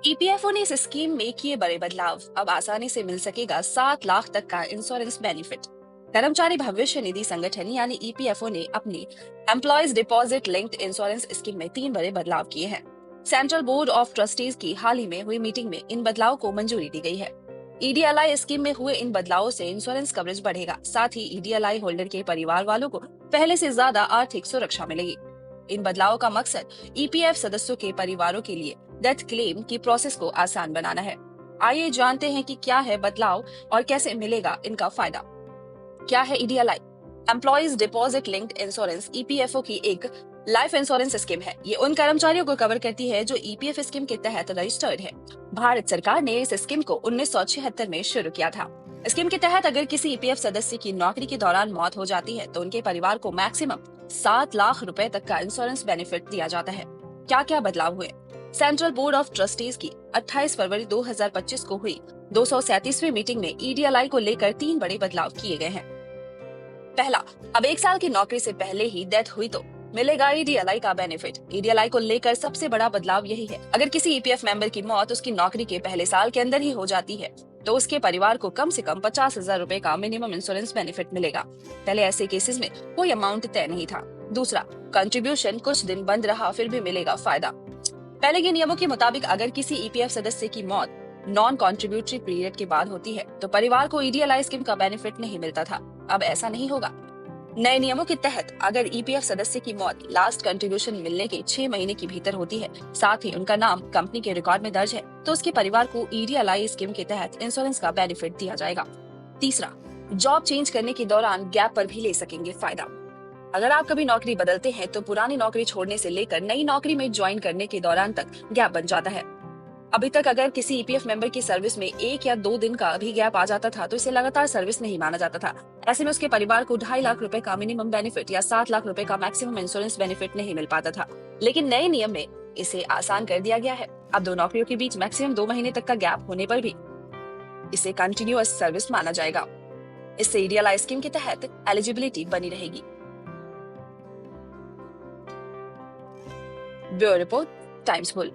EPFO ने इस scheme में किए बड़े बदलाव। अब आसानी से मिल सकेगा 7 लाख तक का इंश्योरेंस बेनिफिट। कर्मचारी भविष्य निधि संगठन यानी ईपीएफओ ने अपनी employees deposit linked insurance scheme में 3 बड़े बदलाव किए हैं। सेंट्रल बोर्ड ऑफ ट्रस्टीज की हाल ही में हुई मीटिंग में इन बदलाव को मंजूरी दी गई है। ईडीएलआई स्कीम में हुए इन बदलावों से इंश्योरेंस कवरेज बढ़ेगा। साथ ही ईडीएलआई होल्डर के परिवार वालों को पहले से ज्यादा आर्थिक सुरक्षा मिलेगी। इन बदलावों का मकसद ईपीएफ सदस्यों के परिवारों के लिए डेथ क्लेम की प्रोसेस को आसान बनाना है। आइए जानते हैं कि क्या है बदलाव और कैसे मिलेगा इनका फायदा। क्या है EDLI? Employees deposit linked insurance EPFO की एक लाइफ इंश्योरेंस स्कीम है। ये उन कर्मचारियों को कवर करती है जो ईपीएफ स्कीम के तहत रजिस्टर्ड है। भारत सरकार ने इस स्कीम को 1976 में शुरू किया था। स्कीम के तहत अगर किसी ईपीएफ सदस्य की नौकरी के दौरान मौत हो जाती है तो उनके परिवार को मैक्सिमम 7 लाख रुपए तक का इंश्योरेंस बेनिफिट दिया जाता है। क्या क्या बदलाव हुए? सेंट्रल बोर्ड ऑफ ट्रस्टीज की 28 फरवरी 2025 को हुई 237वीं मीटिंग में ईडीएलआई को लेकर 3 बड़े बदलाव किए गए हैं। पहला, अब 1 साल की नौकरी से पहले ही डेथ हुई तो मिलेगा ईडीएलआई का बेनिफिट। ईडीएलआई को लेकर सबसे बड़ा बदलाव यही है। अगर किसी ईपीएफ मेंबर की मौत उसकी नौकरी के पहले साल के अंदर ही हो जाती है तो उसके परिवार को कम से कम 50,000 रुपए का मिनिमम इंश्योरेंस बेनिफिट मिलेगा। पहले ऐसे केसेस में कोई अमाउंट तय नहीं था। दूसरा, कंट्रीब्यूशन कुछ दिन बंद रहा फिर भी मिलेगा फायदा। पहले के नियमों के मुताबिक अगर किसी ईपीएफ सदस्य की मौत नॉन कॉन्ट्रीब्यूटरी पीरियड के बाद होती है तो परिवार को ईडीएलआई स्कीम का बेनिफिट नहीं मिलता था। अब ऐसा नहीं होगा। नए नियमों के तहत अगर ईपीएफ सदस्य की मौत लास्ट कंट्रीब्यूशन मिलने के 6 महीने के भीतर होती है, साथ ही उनका नाम कंपनी के रिकॉर्ड में दर्ज है, तो उसके परिवार को ईडीएलआई स्कीम के तहत इंश्योरेंस का बेनिफिट दिया जाएगा। तीसरा, जॉब चेंज करने के दौरान गैप पर भी ले सकेंगे फायदा। अगर आप कभी नौकरी बदलते हैं तो पुरानी नौकरी छोड़ने से लेकर नई नौकरी में ज्वाइन करने के दौरान तक गैप बन जाता है। अभी तक अगर किसी ईपीएफ मेंबर की सर्विस में 1 या 2 दिन का भी गैप आ जाता था तो इसे लगातार सर्विस नहीं माना जाता था। ऐसे में उसके परिवार को 2.5 लाख रुपए का मिनिमम बेनिफिट या 7 लाख रुपए का मैक्सिमम इंश्योरेंस बेनिफिट नहीं मिल पाता था। लेकिन नए नियम में इसे आसान कर दिया गया है। अब 2 नौकरियों के बीच मैक्सिमम 2 महीने तक का गैप होने पर भी इसे कंटिन्यूअस सर्विस माना जाएगा। इससे ईडीएलआई स्कीम के तहत एलिजिबिलिटी बनी रहेगी। Bureau report, times full.